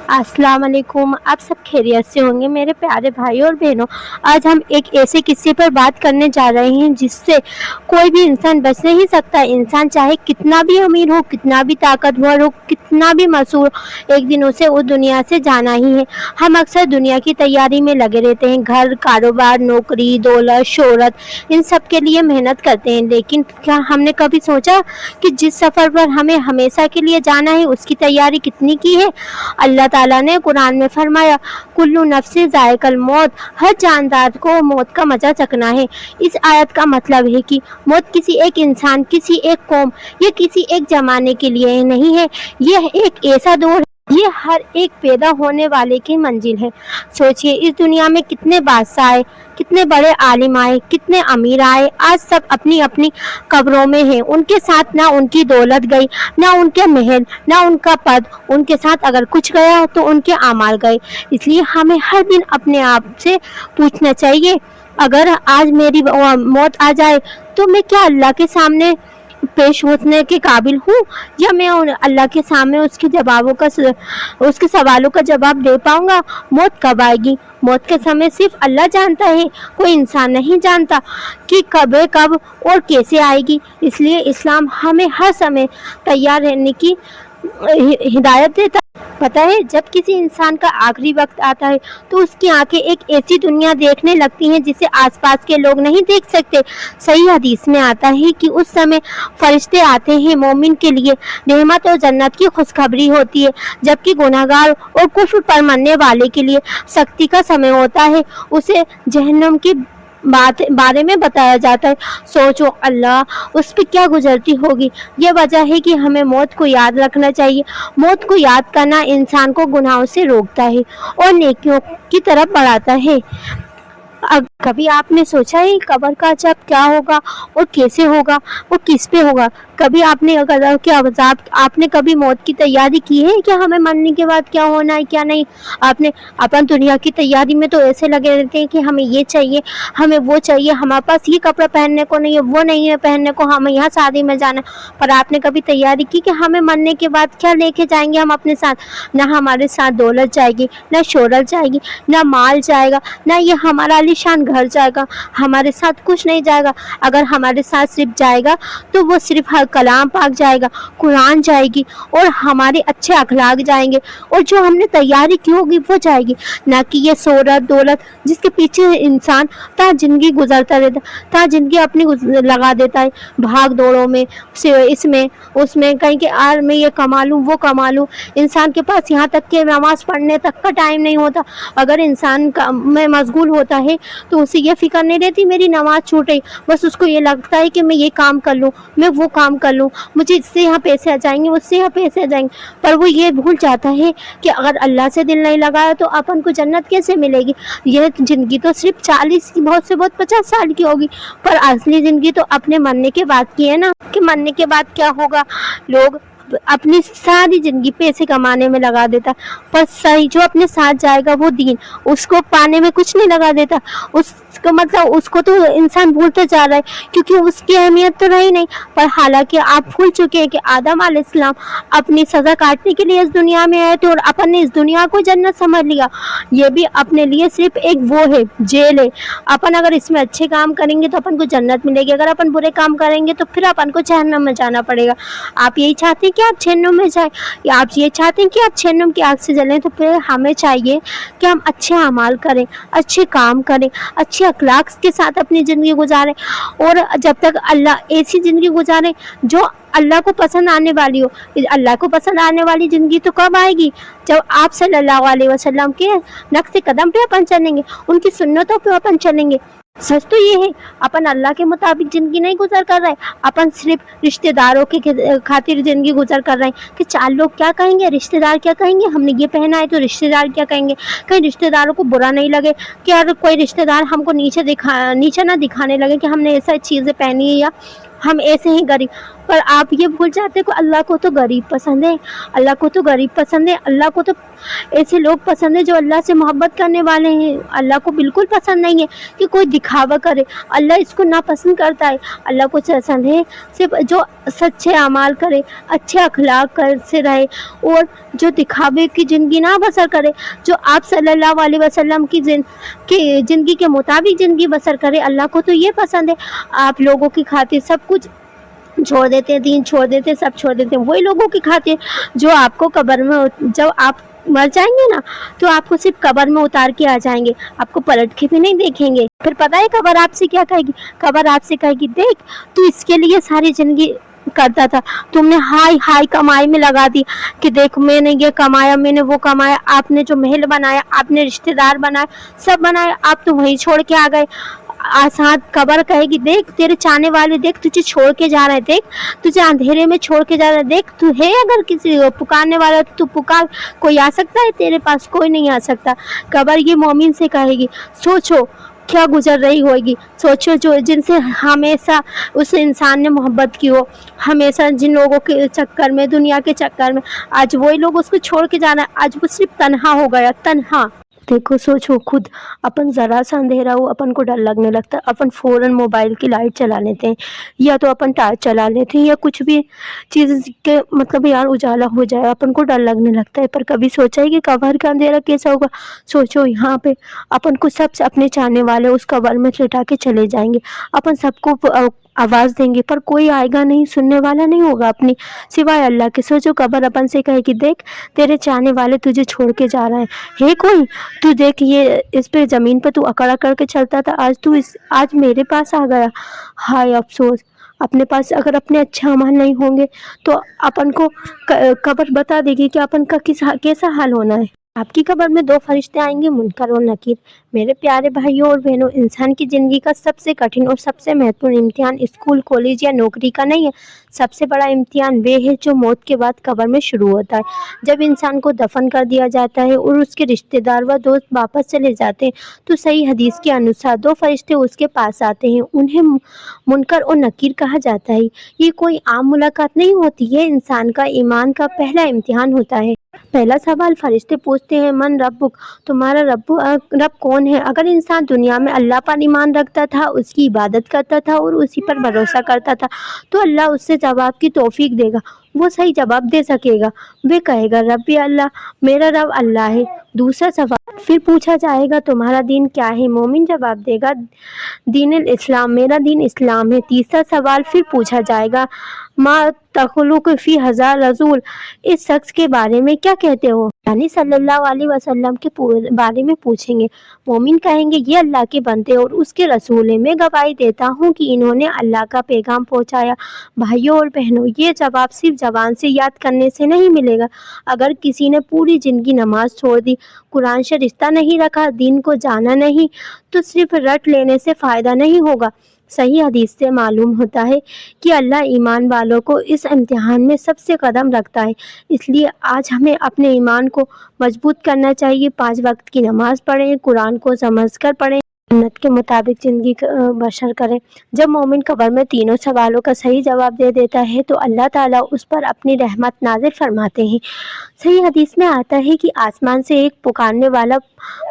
अस्सलाम वालेकुम। आप सब खैरियत से होंगे मेरे प्यारे भाई और बहनों। आज हम एक ऐसे किस्से पर बात करने जा रहे हैं जिससे कोई भी इंसान बच नहीं सकता। इंसान चाहे कितना भी अमीर हो, कितना भी ताकतवर हो, कितना भी मशहूर हो, एक दिन उसे उस दुनिया से जाना ही है। हम अक्सर दुनिया की तैयारी में लगे रहते हैं, घर, कारोबार, नौकरी, दौलत, शोहरत, इन सब के लिए मेहनत करते हैं। लेकिन क्या हमने कभी सोचा कि जिस सफ़र पर हमें हमेशा के लिए जाना है उसकी तैयारी कितनी की है? अल्लाह ताला ने कुरान में फरमाया, कुल्लु नफ्सिन ज़ाइक़ुल मौत, हर जानदार को मौत का मजा चखना है। इस आयत का मतलब है कि मौत किसी एक इंसान, किसी एक कौम या किसी एक जमाने के लिए नहीं है। यह एक ऐसा दौर है, ये हर एक पैदा होने वाले की मंजिल है। सोचिए, इस दुनिया में कितने बादशाह आए, कितने बड़े आलिम आए, कितने अमीर आए, आज सब अपनी अपनी कब्रों में हैं। उनके साथ ना उनकी दौलत गई, ना उनके महल, ना उनका पद। उनके साथ अगर कुछ गया तो उनके आमाल गए। इसलिए हमें हर दिन अपने आप से पूछना चाहिए, अगर आज मेरी मौत आ जाए तो मैं क्या अल्लाह के सामने पेश होने के काबिल हूँ, या मैं अल्लाह के सामने उसके सवालों का जवाब दे पाऊंगा? मौत कब आएगी, मौत का समय सिर्फ अल्लाह जानता है, कोई इंसान नहीं जानता कि कब और कैसे आएगी। इसलिए इस्लाम हमें हर समय तैयार रहने की हिदायत देता है। पता है, जब किसी इंसान का आखिरी वक्त आता है तो उसकी आंखें एक ऐसी दुनिया देखने लगती हैं जिसे आसपास के लोग नहीं देख सकते। सही हदीस में आता है कि उस समय फरिश्ते आते हैं, मोमिन के लिए रहमत और जन्नत की खुशखबरी होती है, जबकि गुनहगार और कुफ्र पर मरने वाले के लिए सख्ती का समय होता है, उसे जहन्नम की बारे में बताया जाता है। सोचो, अल्लाह उस पर क्या गुजरती होगी। ये वजह है कि हमें मौत को याद रखना चाहिए। मौत को याद करना इंसान को गुनाहों से रोकता है और नेकियों की तरफ बढ़ाता है। अब कभी आपने सोचा है कब्र का अज़ाब क्या होगा और कैसे होगा, वो किस पे होगा? कभी आपने कब्र के अज़ाब, आपने कभी मौत की तैयारी की है कि हमें मरने के बाद क्या होना है क्या नहीं? अपन दुनिया की तैयारी में तो ऐसे लगे रहते हैं कि हमें ये चाहिए, हमें वो चाहिए, हमारे पास ये कपड़ा पहनने को नहीं है, वो नहीं है पहनने को, हमें यहाँ शादी में जाना। पर आपने कभी तैयारी की कि हमें मरने के बाद क्या लेके जाएंगे हम अपने साथ? ना हमारे साथ दौलत जाएगी, ना शोहरत जाएगी, ना माल जाएगा, ना ये हमारा आलीशान घर जाएगा, हमारे साथ कुछ नहीं जाएगा। अगर हमारे साथ सिर्फ जाएगा तो वो सिर्फ कलाम पाक जाएगा, कुरान जाएगी और हमारे अच्छे अखलाक जाएंगे, और जो हमने तैयारी की होगी वो जाएगी। ना कि ये शोहरत दौलत जिसके पीछे इंसान ता जिंदगी गुजरता रहता, ता जिंदगी अपनी लगा देता है भाग दौड़ों में, इसमें उसमें, कहीं के आर में ये कमा लूँ वो कमा लूँ। इंसान के पास यहाँ तक के नमाज पढ़ने तक का टाइम नहीं होता। अगर इंसान में मशगूल होता है तो उसे ये फिक्र नहीं रहती मेरी नमाज छूटे, बस उसको ये लगता है कि मैं ये काम कर लूँ, मैं वो काम कर लूँ, मुझे इससे यहाँ पैसे आ जाएंगे, उससे यहाँ पैसे आ जाएंगे। पर वो ये भूल जाता है कि अगर अल्लाह से दिल नहीं लगाया तो अपन को जन्नत कैसे मिलेगी। यह ज़िंदगी तो सिर्फ 40 की, बहुत से बहुत 50 साल की होगी, पर असली ज़िंदगी तो अपने मरने के बाद की है ना। कि मरने के बाद क्या होगा? लोग अपनी सारी ज़िंदगी पैसे कमाने में लगा देता, पर सही जो अपने साथ जाएगा वो दीन, उसको पाने में कुछ नहीं लगा देता। उसको मतलब उसको तो इंसान भूलता जा रहा है क्योंकि उसकी अहमियत तो रही नहीं। पर हालांकि आप भूल चुके हैं कि आदम अलैहिस्सलाम अपनी सज़ा काटने के लिए इस दुनिया में आए थे और अपन ने इस दुनिया को जन्नत समझ लिया। ये भी अपने लिए सिर्फ एक वो है, जेल है। अपन अगर इसमें अच्छे काम करेंगे तो अपन को जन्नत मिलेगी, अगर अपन बुरे काम करेंगे तो फिर अपन को जहन्नम में जाना पड़ेगा। आप यही चाहते हैं कि आप जहन्नम में जाएं, या आप ये चाहते हैं कि आप जहन्नम की आग से जलें? तो फिर हमें चाहिए कि हम अच्छे अमाल करें, अच्छे काम करें, अच्छे अखलाक के साथ अपनी ज़िंदगी गुजारें, और जब तक अल्लाह ऐसी ज़िंदगी गुजारें जो अल्लाह को पसंद आने वाली हो। अल्लाह को पसंद आने वाली ज़िंदगी तो कब आएगी? जब आप सल्लल्लाहु अलैहि वसल्लम के नक्शे कदम पे अपन चलेंगे, उनकी सुन्नतों पे अपन चलेंगे। सच तो ये है, अपन अल्लाह के मुताबिक ज़िंदगी नहीं गुजर कर रहे, अपन सिर्फ रिश्तेदारों के खातिर ज़िंदगी गुजर कर रहे हैं कि 4 लोग क्या कहेंगे, रिश्तेदार क्या कहेंगे, हमने ये पहना है तो रिश्तेदार क्या कहेंगे। कहीं रिश्तेदारों को बुरा नहीं लगे कि यार कोई रिश्तेदार हमको नीचे ना दिखाने लगे कि हमने ऐसा चीज़ें पहनी है या हम ऐसे ही गरीब, पर आप ये भूल जाते हो कि अल्लाह को तो गरीब पसंद है, अल्लाह को तो गरीब पसंद है, अल्लाह को तो ऐसे लोग पसंद है जो अल्लाह से मोहब्बत करने वाले हैं। अल्लाह को बिल्कुल पसंद नहीं है कि कोई दिखावा करे, अल्लाह इसको नापसंद करता है। अल्लाह को पसंद है सिर्फ जो सच्चे अमाल करे, अच्छे अखलाक से रहे, और जो दिखावे की ज़िंदगी ना बसर करे, जो आप सल्लल्लाहु अलैहि वसल्लम की ज़िंदगी के मुताबिक ज़िंदगी बसर करे। अल्लाह को तो ये पसंद है। आप लोगों की खातिर सब कुछ छोड़ देते हैं, दीन छोड़ देते हैं, सब छोड़ देते हैं, वही लोगों की खातिर जो आपको कब्र में, जब आप मर जाएंगे ना, तो आपको सिर्फ कब्र में उतार के आ जाएंगे, आपको पलट के भी नहीं देखेंगे। फिर पता है कब्र आपसे क्या कहेगी? कब्र आपसे कहेगी, देख तू इसके लिए सारी जिंदगी करता था, तुमने हाई हाई कमाई में लगा दी कि देख मैंने ये कमाया, मैंने वो कमाया, आपने जो महल बनाया, आपने रिश्तेदार बनाए, सब बनाए, आप तो वहीं छोड़ के आ गए। आसान कब्र कहेगी, देख तेरे चाहने वाले, देख तुझे छोड़ के जा रहे हैं, देख तुझे अंधेरे में छोड़ के जा रहा है, देख तू है अगर किसी पुकारने वाला तो तू पुकार, कोई आ सकता है तेरे पास? कोई नहीं आ सकता। कब्र ये मोमिन से कहेगी, सोचो क्या गुजर रही होगी, सोचो जो जिनसे हमेशा उस इंसान ने मोहब्बत की हो, हमेशा जिन लोगों के चक्कर में, दुनिया के चक्कर में, आज वही लोग उसको छोड़ के जाना है, आज वो सिर्फ तन्हा हो गया, तन्हा। देखो सोचो खुद, अपन ज़रा सा अंधेरा हो अपन को डर लगने लगता है, अपन फ़ौरन मोबाइल की लाइट चला लेते हैं, या तो अपन टार्च चला लेते हैं, या कुछ भी चीज़ के मतलब यार उजाला हो जाए अपन को डर लगने लगता है। पर कभी सोचा है कि कब्र का अंधेरा कैसा होगा? सोचो यहाँ पे अपन को सब अपने चाहने वाले उस कब्र में लिटा के चले जाएंगे, अपन सबको आवाज़ देंगे पर कोई आएगा नहीं, सुनने वाला नहीं होगा अपनी सिवाय अल्लाह के। सोचो कब्र अपन से कहे कि देख तेरे चाहने वाले तुझे छोड़ के जा रहे हैं, है कोई? तू देख ये इस पे ज़मीन पे तू अकड़ अकड़ के चलता था, आज तू आज मेरे पास आ गया। हाय अफसोस, अपने पास अगर अपने अच्छे अमल नहीं होंगे तो अपन को कब्र बता देगी कि अपन का कैसा हाल होना है। आपकी कब्र में दो फरिश्ते आएंगे, मुनकर और नकीर। मेरे प्यारे भाइयों और बहनों, इंसान की ज़िंदगी का सबसे कठिन और सबसे महत्वपूर्ण इम्तिहान स्कूल, कॉलेज या नौकरी का नहीं है। सबसे बड़ा इम्तिहान वे है जो मौत के बाद कब्र में शुरू होता है। जब इंसान को दफन कर दिया जाता है और उसके रिश्तेदार व दोस्त वापस चले जाते हैं तो सही हदीस के अनुसार दो फरिश्ते उसके पास आते हैं, उन्हें मुनकर और नकीर कहा जाता है। ये कोई आम मुलाकात नहीं होती, ये इंसान का ईमान का पहला इम्तिहान होता है। पहला सवाल फरिश्ते पूछते हैं, मन रब्बुक, तुम्हारा रब कौन है? अगर इंसान दुनिया में अल्लाह पर ईमान रखता था, उसकी इबादत करता था और उसी पर भरोसा करता था तो अल्लाह उससे जवाब की तौफीक देगा, वो सही जवाब दे सकेगा। वे कहेगा रब्बी अल्लाह, मेरा रब अल्लाह है। दूसरा सवाल फिर पूछा जाएगा, तुम्हारा दीन क्या है? मोमिन जवाब देगा, दीन इस्लाम, मेरा दीन इस्लाम है। तीसरा सवाल फिर पूछा जाएगा, मा तखलुक फी हज़ार रसूल, इस शख्स के बारे में क्या कहते हो? यानी सल्लल्लाहु अलैहि वसल्लम के बारे में पूछेंगे। मोमिन कहेंगे, ये अल्लाह के बंदे और उसके रसूल हैं, मैं गवाही देता हूँ कि इन्होंने अल्लाह का पैगाम पहुँचाया। भाइयों और बहनों, ये जवाब सिर्फ ज़बान से याद करने से नहीं मिलेगा। अगर किसी ने पूरी ज़िंदगी नमाज छोड़ दी, कुरान से रिश्ता नहीं रखा, दीन को जाना नहीं, तो सिर्फ रट लेने से फ़ायदा नहीं होगा। सही हदीस से मालूम होता है कि अल्लाह ईमान वालों को इस इम्तिहान में सबसे कदम रखता है। इसलिए आज हमें अपने ईमान को मजबूत करना चाहिए। 5 वक्त की नमाज पढ़ें, कुरान को समझकर पढ़ें, सुन्नत के मुताबिक ज़िंदगी बसर करें। जब मोमिन कब्र में तीनों सवालों का सही जवाब दे देता है तो अल्लाह ताला उस पर अपनी रहमत नाज़िल फरमाते हैं। सही हदीस में आता है कि आसमान से एक पुकारने वाला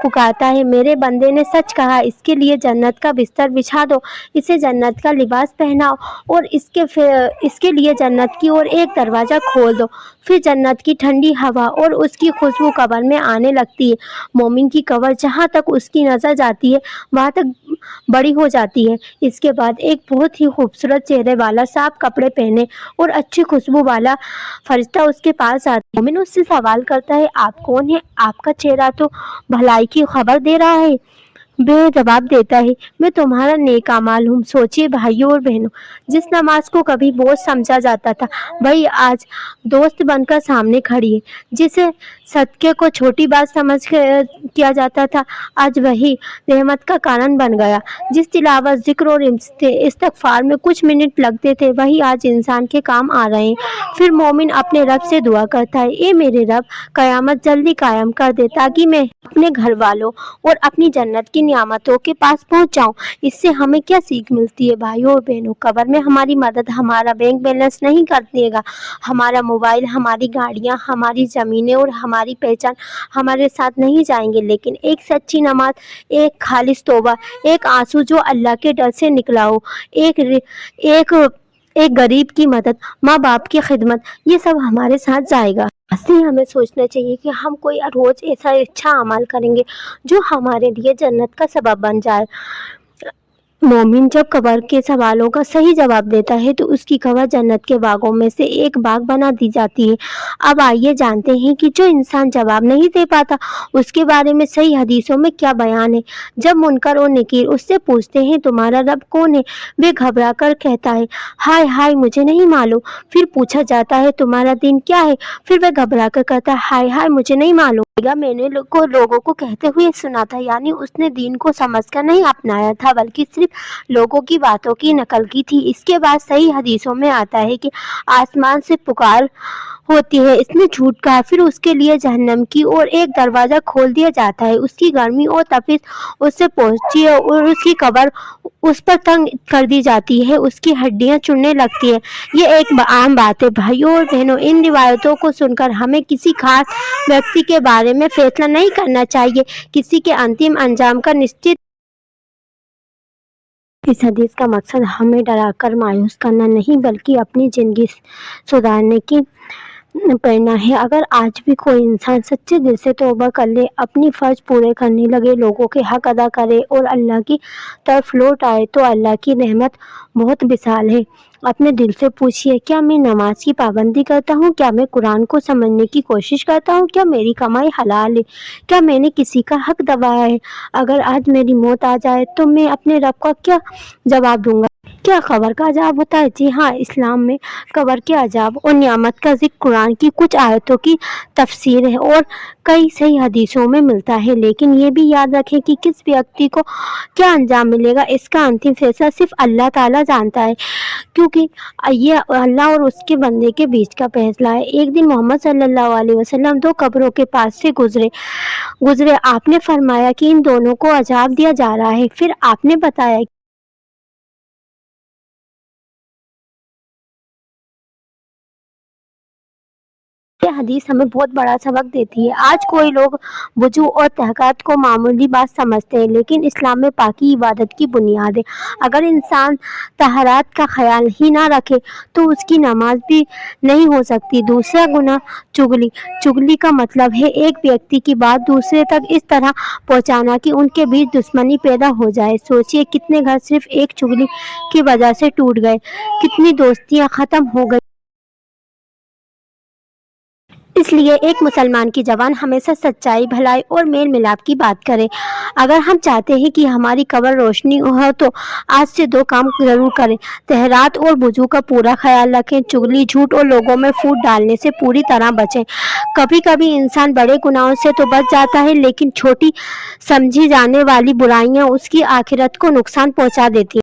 पुकारता है, मेरे बंदे ने सच कहा, इसके लिए जन्नत का बिस्तर बिछा दो, इसे जन्नत का लिबास पहनाओ और इसके लिए जन्नत की ओर एक दरवाज़ा खोल दो। फिर जन्नत की ठंडी हवा और उसकी खुशबू कब्र में आने लगती है। मोमिन की कब्र जहाँ तक उसकी नज़र जाती है वहाँ तक बड़ी हो जाती है। इसके बाद एक बहुत ही खूबसूरत चेहरे वाला, साफ कपड़े पहने और अच्छी खुशबू वाला फरिश्ता उसके पास आता है। मोमिन उससे सवाल करता है, आप कौन है? आपका चेहरा तो भलाई की खबर दे रहा है। वे जवाब देता है, मैं तुम्हारा नेक अमाल हूँ। सोचिए भाइयों और बहनों, जिस नमाज को कभी बोझ समझा जाता था वही आज दोस्त बनकर सामने खड़ी है। जिसे सदके को छोटी बात समझ किया जाता था आज वही रहमत का कारण बन गया। जिस तिलावत, जिक्र और इस्तिग़फ़ार में कुछ मिनट लगते थे वही आज इंसान के काम आ रहे हैं। फिर मोमिन अपने रब से दुआ करता है, ए मेरे रब, क़यामत जल्दी कायम कर दे ताकि मैं अपने घर वालों और अपनी जन्नत की नियामतों के पास पहुंच जाऊं। इससे हमें क्या सीख मिलती है भाइयों और बहनों? कब्र में हमारी मदद हमारा बैंक बैलेंस नहीं कर देगा, हमारा मोबाइल, हमारी गाड़ियां, हमारी जमीनें और हमारी पहचान हमारे साथ नहीं जाएंगे, लेकिन एक सच्ची नमाज, एक खालिस तौबा, एक आंसू जो अल्लाह के डर से निकला हो, एक एक गरीब की मदद, माँ बाप की खिदमत, ये सब हमारे साथ जाएगा। इसलिए हमें सोचना चाहिए कि हम कोई रोज ऐसा अच्छा अमल करेंगे जो हमारे लिए जन्नत का सबब बन जाए। मोमिन जब कब्र के सवालों का सही जवाब देता है तो उसकी कब्र जन्नत के बागों में से एक बाग बना दी जाती है। अब आइए जानते हैं कि जो इंसान जवाब नहीं दे पाता उसके बारे में सही हदीसों में क्या बयान है। जब मुनकर और नकीर उससे पूछते हैं तुम्हारा रब कौन है, वे घबरा कर कहता है हाय हाय मुझे नहीं मालूम। फिर पूछा जाता है तुम्हारा दिन क्या है, फिर वह घबरा कर कहता है हाय हाय मुझे नहीं मालूम। मैंने लोगों को कहते हुए सुना था, यानी उसने दीन को समझकर नहीं अपनाया था बल्कि सिर्फ लोगों की बातों की नकल की थी। इसके बाद सही हदीसों में आता है कि आसमान से पुकार होती है, इसने झूठ कहा, फिर उसके लिए जहन्नम की और एक दरवाजा खोल दिया जाता है, उसकी गर्मी और तपिश उससे पहुंचती है और उसकी कब्र उस पर तंग कर दी जाती है, उसकी हड्डियां चुनने लगती है। ये एक आम बात है भाइयों और बहनों। इन रिवायतों को सुनकर हमें किसी खास व्यक्ति के बारे में फैसला नहीं करना चाहिए, किसी के अंतिम अंजाम का निश्चित। इस हदीस का मकसद हमें डराकर मायूस करना नहीं बल्कि अपनी जिंदगी सुधारने की प्रेरणा है। अगर आज भी कोई इंसान सच्चे दिल से तौबा कर ले, अपनी फर्ज पूरे करने लगे, लोगों के हक अदा करे और अल्लाह की तरफ लौट आए तो अल्लाह की रहमत बहुत विशाल है। अपने दिल से पूछिए, क्या मैं नमाज की पाबंदी करता हूँ? क्या मैं कुरान को समझने की कोशिश करता हूँ? क्या मेरी कमाई हलाल है? क्या मैंने किसी का हक दबाया है? अगर आज मेरी मौत आ जाए तो मैं अपने रब का क्या जवाब दूंगा? क्या कब्र का अजाब होता है? जी हाँ, इस्लाम में कब्र के अजाब और नियामत का जिक्र कुरान की कुछ आयतों की तफसीर है और कई सही हदीसों में मिलता है। लेकिन ये भी याद रखें कि किस व्यक्ति को क्या अंजाम मिलेगा इसका अंतिम फैसला सिर्फ अल्लाह ताला जानता है, क्योंकि ये अल्लाह और उसके बंदे के बीच का फैसला है। एक दिन मोहम्मद सल्लल्लाहु अलैहि वसल्लम दो कब्रों के पास से गुजरे। आपने फरमाया कि इन दोनों को अजाब दिया जा रहा है। फिर आपने बताया ये हदीस हमें बहुत बड़ा सबक देती है। आज कोई लोग वुजू और तहक़्क़ुक़ को मामूली बात समझते हैं, लेकिन इस्लाम में पाकी इबादत की बुनियाद है। अगर इंसान तहरात का ख्याल ही ना रखे तो उसकी नमाज भी नहीं हो सकती। दूसरा गुनाह चुगली। चुगली का मतलब है एक व्यक्ति की बात दूसरे तक इस तरह पहुंचाना कि उनके बीच दुश्मनी पैदा हो जाए। सोचिए कितने घर सिर्फ एक चुगली की वजह से टूट गए, कितनी दोस्तियां खत्म हो गई। इसलिए एक मुसलमान की ज़बान हमेशा सच्चाई, भलाई और मेल मिलाप की बात करे। अगर हम चाहते हैं कि हमारी कब्र रोशनी हो तो आज से दो काम जरूर करें। तहरात और वुजू का पूरा ख्याल रखें। चुगली, झूठ और लोगों में फूट डालने से पूरी तरह बचें। कभी कभी इंसान बड़े गुनाहों से तो बच जाता है, लेकिन छोटी समझी जाने वाली बुराइयां उसकी आखिरत को नुकसान पहुंचा देती हैं।